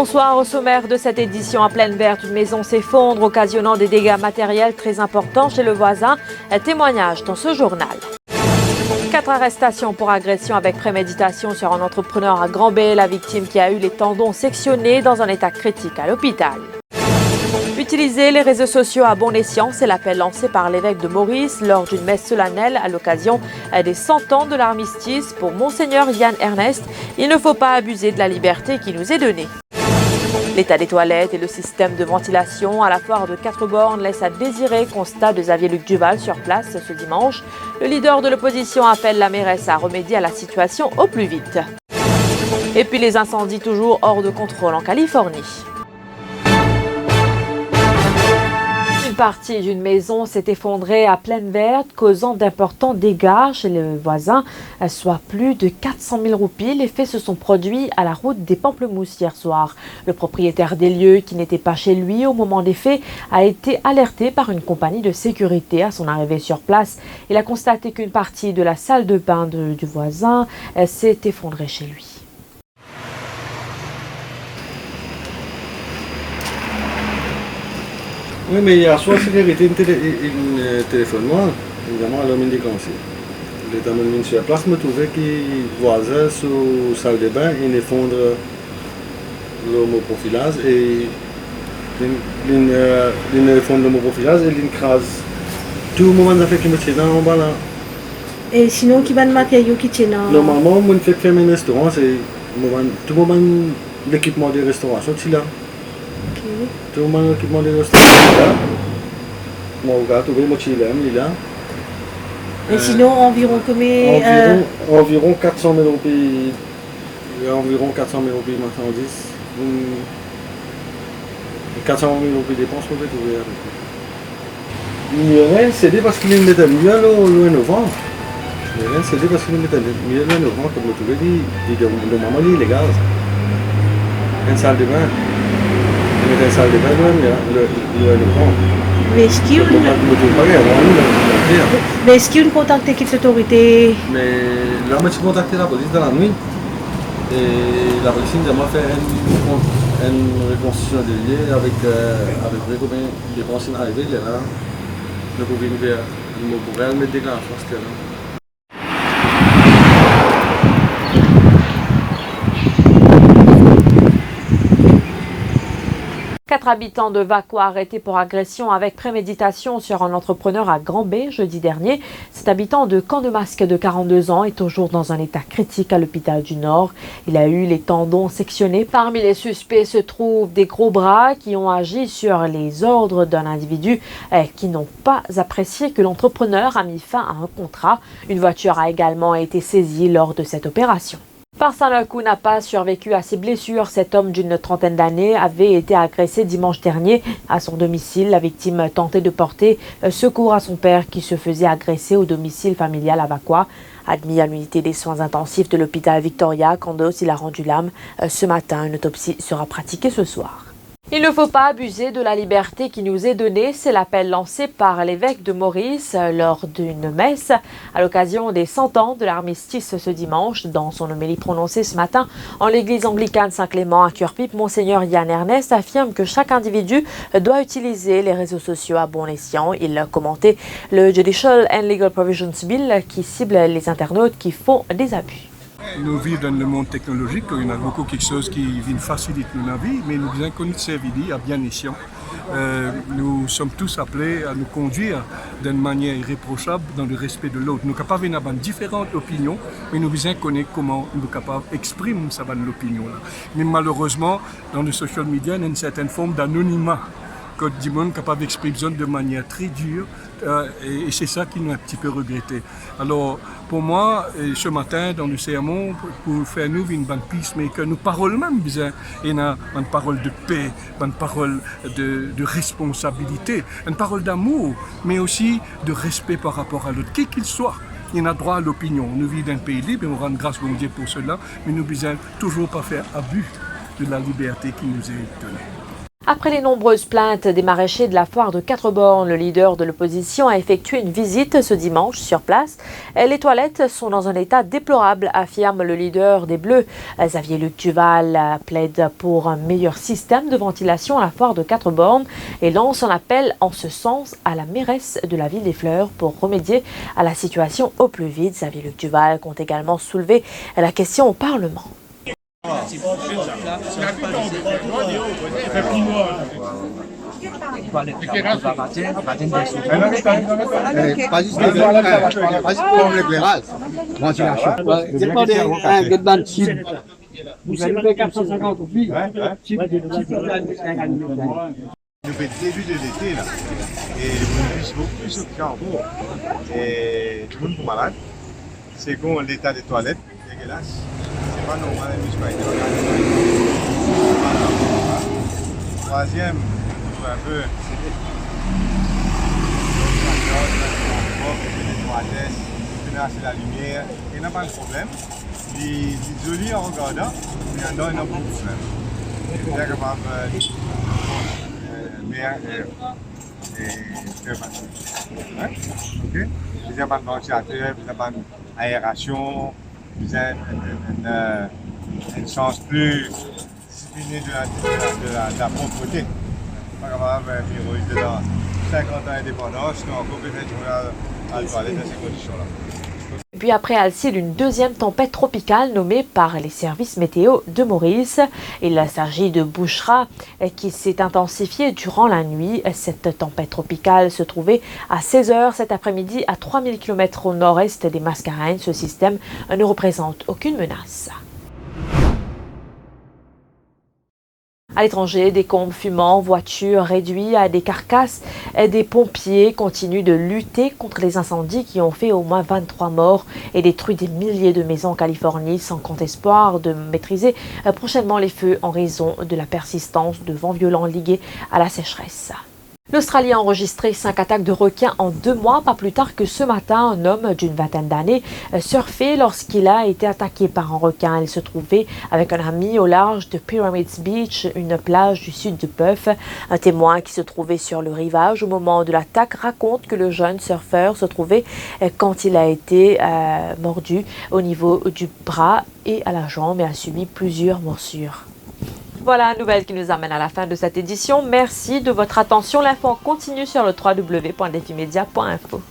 Bonsoir. Au sommaire de cette édition à Plaine Verte, une maison s'effondre, occasionnant des dégâts matériels très importants chez le voisin. Un témoignage dans ce journal. 4 arrestations pour agression avec préméditation sur un entrepreneur à Grand-Bay. La victime qui a eu les tendons sectionnés dans un état critique à l'hôpital. Utiliser les réseaux sociaux à bon escient, c'est l'appel lancé par l'évêque de Maurice lors d'une messe solennelle à l'occasion des 100 ans de l'armistice pour Monseigneur Yann Ernest. Il ne faut pas abuser de la liberté qui nous est donnée. L'état des toilettes et le système de ventilation à la foire de 4 bornes laissent à désirer, constat de Xavier-Luc Duval sur place ce dimanche. Le leader de l'opposition appelle la mairesse à remédier à la situation au plus vite. Et puis les incendies toujours hors de contrôle en Californie. Une partie d'une maison s'est effondrée à Plaine Verte, causant d'importants dégâts chez le voisin, soit plus de 400 000 roupies. Les faits se sont produits à la route des Pamplemousses hier soir. Le propriétaire des lieux, qui n'était pas chez lui au moment des faits, a été alerté par une compagnie de sécurité à son arrivée sur place. Il a constaté qu'une partie de la salle de bain du voisin s'est effondrée chez lui. Oui, mais hier soir, la sécurité téléphone moi, évidemment, elle a mis déclenché. L'état de sur la place me trouvait que le voisin sur la salle de bain, il effondre l'homoprofilase et il effondre l'homoprofilase et il écrase tout le moment fait qu'il me tient en bas là. Et sinon, qui va le matériau qui tient là? Normalement, moi, je fais fermer un restaurant, c'est tout le moment l'équipement de restauration, c'est là. Tout le monde l'équipement de restauration là. Moi, regarde, tu vois, moi, je suis là. Et sinon, environ combien? Environ 400 000 roupies. Environ 400 000 roupies marchandises. 400 000 roupies dépenses, vous pouvez trouver. Il n'y a rien cédé parce qu'il est mieux le novembre. Il n'y a rien cédé parce qu'il est mieux le novembre, comme vous trouvez, normalement, il est légal. Une salle de bain. Il y a une salle de bain, le novembre. Mais est-ce qu'il y a une contact avec l'autorité? Mais là, je suis contacté la police dans la nuit. Et la police nous a fait une reconstitution de lieu avec combien de personnes arrivées là. Nous pourrions mettre des gars en France. 4 habitants de Vacois arrêtés pour agression avec préméditation sur un entrepreneur à Grand-Bay jeudi dernier. Cet habitant de Camp-de-Masque de 42 ans est toujours dans un état critique à l'hôpital du Nord. Il a eu les tendons sectionnés. Parmi les suspects se trouvent des gros bras qui ont agi sur les ordres d'un individu qui n'ont pas apprécié que l'entrepreneur a mis fin à un contrat. Une voiture a également été saisie lors de cette opération. Parsan Coup n'a pas survécu à ses blessures. Cet homme d'une trentaine d'années avait été agressé dimanche dernier à son domicile. La victime tentait de porter secours à son père qui se faisait agresser au domicile familial à Vacois. Admis à l'unité des soins intensifs de l'hôpital Victoria, Candos, il a rendu l'âme. Ce matin, une autopsie sera pratiquée ce soir. Il ne faut pas abuser de la liberté qui nous est donnée, c'est l'appel lancé par l'évêque de Maurice lors d'une messe à l'occasion des 100 ans de l'armistice ce dimanche. Dans son homélie prononcée ce matin en l'église anglicane Saint-Clément à Cœur-Pipe, Monseigneur Yann Ernest affirme que chaque individu doit utiliser les réseaux sociaux à bon escient. Il a commenté le Judicial and Legal Provisions Bill qui cible les internautes qui font des abus. Nous vivons dans le monde technologique, il y a beaucoup de choses qui viennent faciliter notre vie, mais nous devons connaître ces vidéos à bien escient. Nous sommes tous appelés à nous conduire d'une manière irréprochable dans le respect de l'autre. Nous sommes capables d'avoir différentes opinions, mais nous devons connaître comment nous sommes capables d'exprimer cette opinion. Mais malheureusement, dans les social media, il y a une certaine forme d'anonymat que du monde est capable d'exprimer de manière très dure. Et c'est ça qui nous a un petit peu regretté. Alors, pour moi, ce matin, dans le sermon, pour faire nous une bonne piste, mais que nous parole même besoin, et une parole de paix, une parole de responsabilité, une parole d'amour, mais aussi de respect par rapport à l'autre, quel qu'il soit. Il y a droit à l'opinion. Nous vivons dans un pays libre et on rend grâce à Dieu pour cela, mais nous ne devons toujours pas faire abus de la liberté qui nous est donnée. Après les nombreuses plaintes des maraîchers de la foire de Quatre-Bornes, le leader de l'opposition a effectué une visite ce dimanche sur place. Les toilettes sont dans un état déplorable, affirme le leader des Bleus. Xavier-Luc Duval plaide pour un meilleur système de ventilation à la foire de Quatre-Bornes et lance un appel en ce sens à la mairesse de la ville des Fleurs pour remédier à la situation au plus vite. Xavier-Luc Duval compte également soulever la question au Parlement. Pas juste l'éclairage, ventilation. C'est pas des dans le sud. Vous avez 450 filles. Depuis le début de l'été, là, et on vit beaucoup plus au Carrefour, et tout le monde est malade. C'est comme l'état des toilettes, dégueulasse. C'est pas normal, mais je vais être troisième, je vois un peu. C'est la lumière, il n'y a pas de problème. Il est joli en regardant, mais il y en a beaucoup de problèmes. C'est bien capable ok. Vous avez un ventilateur, vous avez une aération, vous avez une chance plus disciplinée de la propreté. Pas capable de vivre dedans 50 ans d'indépendance, sinon encore peut-être à la toilette dans ces conditions-là. Puis après Alcide, une deuxième tempête tropicale nommée par les services météo de Maurice. Il s'agit de Bouchra qui s'est intensifiée durant la nuit. Cette tempête tropicale se trouvait à 16h cet après-midi à 3000 km au nord-est des Mascareignes. Ce système ne représente aucune menace. À l'étranger, des combes fumants, voitures réduites à des carcasses et des pompiers continuent de lutter contre les incendies qui ont fait au moins 23 morts et détruit des milliers de maisons en Californie sans grand espoir de maîtriser prochainement les feux en raison de la persistance de vents violents liés à la sécheresse. L'Australie a enregistré 5 attaques de requins en 2 mois. Pas plus tard que ce matin, un homme d'une vingtaine d'années surfait lorsqu'il a été attaqué par un requin. Il se trouvait avec un ami au large de Pyramids Beach, une plage du sud de Perth. Un témoin qui se trouvait sur le rivage au moment de l'attaque raconte que le jeune surfeur se trouvait quand il a été mordu au niveau du bras et à la jambe et a subi plusieurs morsures. Voilà, nouvelle qui nous amène à la fin de cette édition. Merci de votre attention. L'info continue sur le www.defimedia.info.